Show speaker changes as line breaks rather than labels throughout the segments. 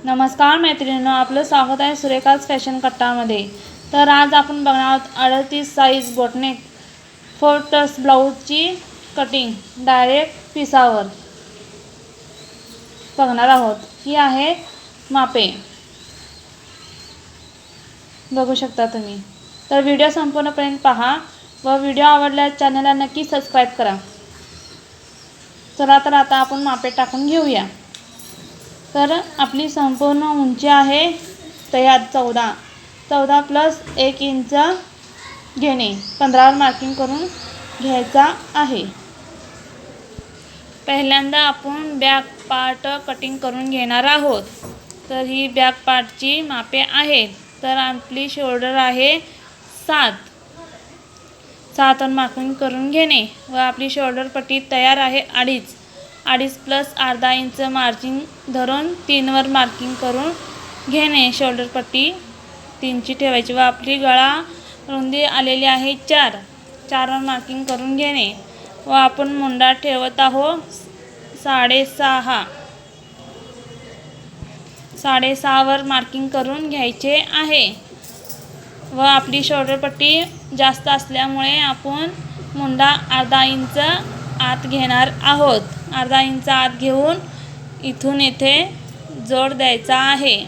नमस्कार मैत्रिणींनो, आपलं स्वागत आहे सुरेखाज फॅशन कट्टामध्ये। तर आज आपण बघणार आहोत 38 साईज बोटनेक 4 टक्स ब्लाऊजची कटिंग डायरेक्ट पिसावर बघणार आहोत। ही आहे मापे, बघू शकता तुम्ही। तर व्हिडिओ संपूर्णपर्यंत पहा व व्हिडिओ आवडल्यास चॅनलला नक्की सबस्क्राइब करा। चला तर आता आपण मापे टाकून घेऊया। तर आपली संपूर्ण उंची आहे तयार 14 प्लस 1 इंच घेणे, 15 वर मार्किंग करून घ्यायचा आहे। पहिल्यांदा आपण बॅक पार्ट कटिंग करून घेणार आहोत। तर ही बॅक पार्टची मापे आहेत। तर आपली शोल्डर आहे 7 वर मार्किंग करून घेणे व आपली शोल्डर पट्टी तयार आहे 2.5 प्लस अर्धा इंच मार्जिन धरून 3 वर मार्किंग करून घेणे। शोल्डर पट्टी 3 ची ठेवायची व आपली गळा रुंदी आलेली आहे 4 वर मार्किंग करून घेणे व आपण मुंडा ठेवत आहोत 6.5 वर मार्किंग करून घ्यायचे आहे। व आपली शोल्डर पट्टी जास्त असल्यामुळे आपण मुंडा अर्धा इंच आत घेणार आहोत। अर्धा इंच आत घेऊन इथून येथे जोड द्यायचा आहे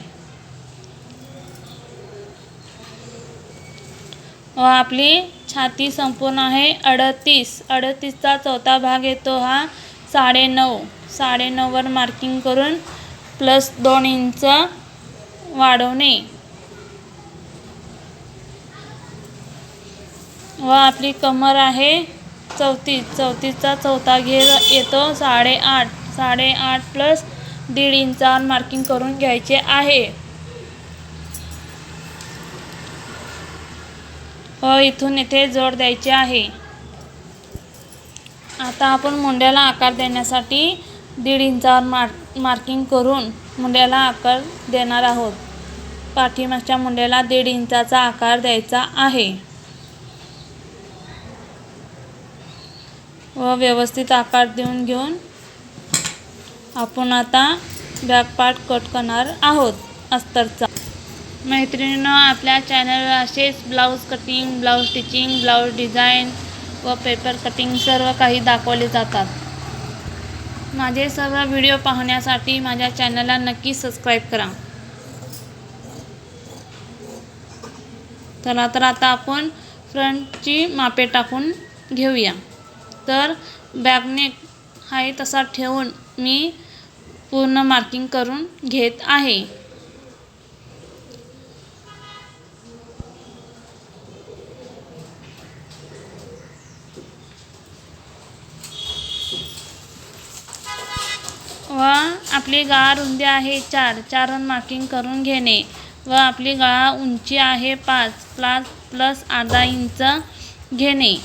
व आपली छाती संपूर्ण आहे 38 चा चौथा भाग येतो हा 9.5 वर मार्किंग करून प्लस 2 इंच वाढवणे व आपली कमर आहे 34 चा चौथा घेर येतो 8.5 प्लस 1.5 इंचावर मार्किंग करून घ्यायचे आहे व इथून येथे जोड द्यायचे आहे। आता आपण मुंड्याला आकार देण्यासाठी 1.5 इंचावर मार्किंग करून मुंड्याला आकार देणार आहोत। पाठीमागच्या मुंड्याला 1.5 इंचाचा आकार द्यायचा आहे व व्यवस्थित आकार घेऊन आपण आता बॅक पार्ट कट करणार आहोत अस्तरचा। मैत्रिणींनो, आपल्या चॅनलवर असेच blouse cutting, blouse stitching, blouse design व पेपर कटिंग सर्व काही दाखवले जातात। माझे सर्व व्हिडिओ पाहण्यासाठी माझ्या चॅनलला नक्की सबस्क्राइब करा। चला तर आता आपण फ्रंटची मापे टाकून घेऊया। तर बॅकनेक आहे तसा ठेवून मी पूर्ण मार्किंग करून घेत आहे। व आपली गळा रुंदी आहे 4 वर मार्किंग करून घेणे व आपली गळा उंची आहे 5 प्लस अर्धा इंच घेणे।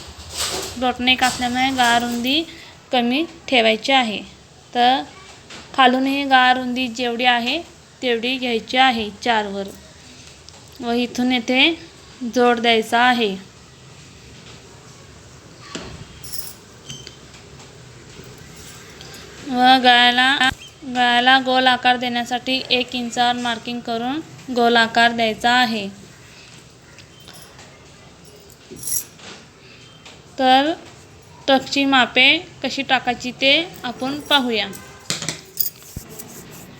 बोटनेक असल्यामुळे गळा रुंदी कमी ठेवायची आहे। तर खालूनही गळा रुंदी जेवढी आहे तेवढी घ्यायची आहे 4 वर व इथून येथे जोड द्यायचा आहे व गळ्याला गोल आकार देण्यासाठी 1 इंचावर मार्किंग करून गोल आकार द्यायचा आहे। तर टक्सची मापे कशी टाकायची ते आपण पाहूया।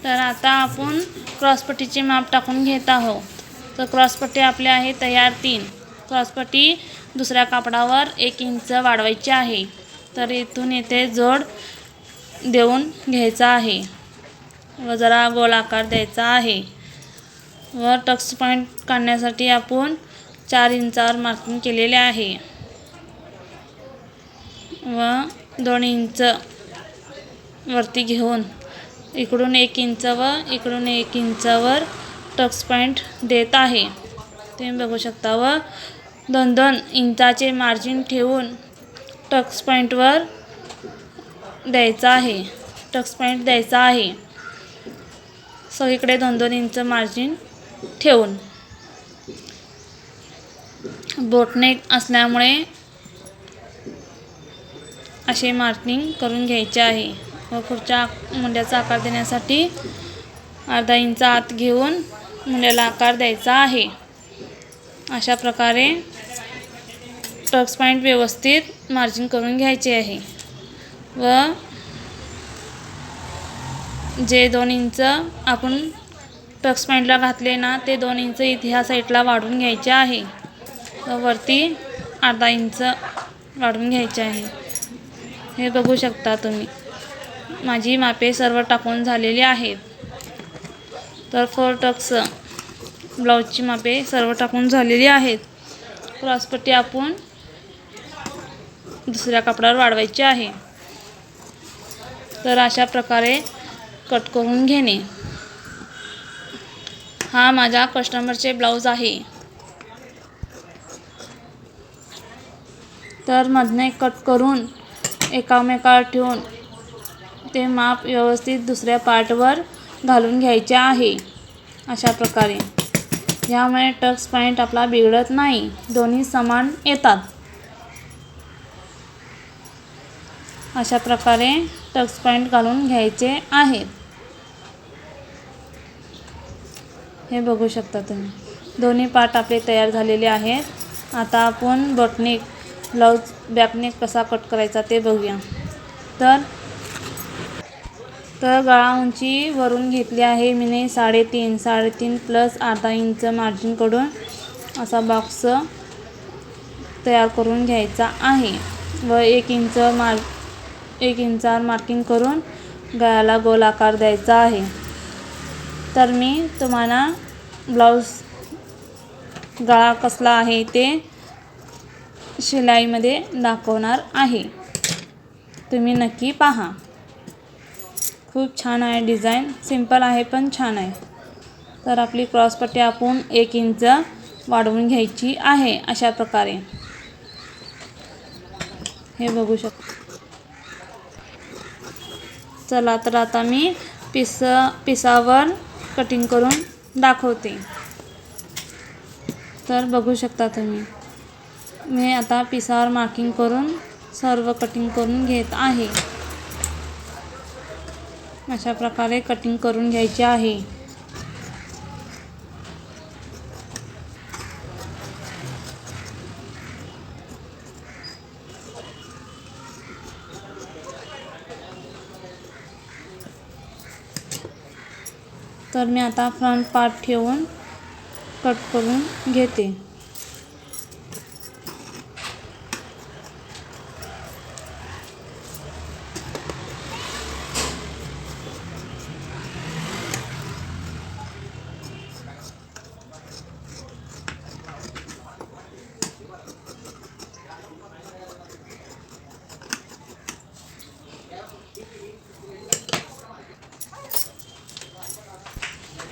तर आता आपण क्रॉसपट्टीचे माप टाकून घेत आहोत। तर क्रॉसपट्टी आपली आहे तयार 3। क्रॉसपट्टी दुसऱ्या कापडावर 1 इंच वाढवायची आहे। तर इथून येथे जोड देऊन घ्यायचा आहे व जरा गोल आकार द्यायचा आहे व टक्स पॉईंट काढण्यासाठी आपण 4 इंचावर मार्किंग केलेले आहे व 2 इंच वरती घेऊन इकडून 1 इंच व इकडून 1 इंचावर टक्स पॉईंट देत आहे, तुम्ही बघू शकता। व 2 इंचाचे मार्जिन ठेवून टक्स पॉईंटवर द्यायचा आहे, टक्स पॉईंट द्यायचा आहे। सगळीकडे 2 इंच मार्जिन ठेवून बोटनेक असल्यामुळे असे मार्किंग करून घ्यायचे आहे व पुढच्या मुंड्याचा आकार देण्यासाठी अर्धा इंच आत घेऊन मुंड्याला आकार द्यायचा आहे. अशा प्रकारे टक्स पॉईंट व्यवस्थित मार्जिन करून घ्यायचे आहे व जे 2 इंच आपण टक्स पॉईंटला घातले ना ते 2 इंच इथे ह्या साईडला वाढवून घ्यायचे आहे व वरती अर्धा इंच वाढवून घ्यायचे आहे. हे बघू शकता तुम्ही. माझी मापे सर्व टाकून झालेली आहेत. तर 4 टक्स ब्लाऊजची मापे सर्व टाकून झालेली आहेत. क्रॉसपट्टी आपण दुसऱ्या कपड्यावर वाढवायची आहे. तर अशा प्रकारे कट करून घेणे. हा माझ्या कस्टमरचे ब्लाऊज आहे. तर मधने कट करून एकामेकावर ठेवून ते माप व्यवस्थित दुसऱ्या पार्टवर घालून घ्यायचे आहे. अशा प्रकारे यामुळे टक्स पॉईंट आपला बिघडत नाही, दोन्ही समान येतात. अशा प्रकारे टक्स पॉईंट घालून घ्यायचे आहेत. हे बघू शकता तुम्ही. दोन्ही पार्ट आपले तयार झालेले आहेत. आता आपण बोटनेक ब्लाऊज बॅकनेक कसा कट करायचा ते बघूया. तर गळा उंची वरून घेतली आहे मीने 3.5 प्लस अर्धा इंच मार्जिन कडून असा बॉक्स तयार करून घ्यायचा आहे व 1 इंचावर मार्किंग करून गळ्याला गोल आकार द्यायचा आहे. तर मी तुम्हाला ब्लाऊज गळा कसला आहे ते शिलाईमध्ये दाखवणार आहे. तुम्ही नक्की पहा. खूप छान आहे डिझाईन. सिंपल आहे पण छान आहे. तर आपली क्रॉसपट्टी आपण 1 इंच वाढवून घ्यायची आहे. अशा प्रकारे हे बघू शकता. चला तर आता मी पिसावर कटिंग करून दाखवते. तर बघू शकता तुम्ही. मी आता पिसावर मार्किंग करून सर्व कटिंग करून घेत आहे. अशा प्रकारे कटिंग करून घ्यायचे आहे. तर मी आता फ्रंट पार्ट ठेवून कट करून घेते.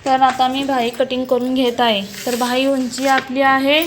तर आता मी बाही कटिंग करून घेत आहे. तर बाही उंची आपली आहे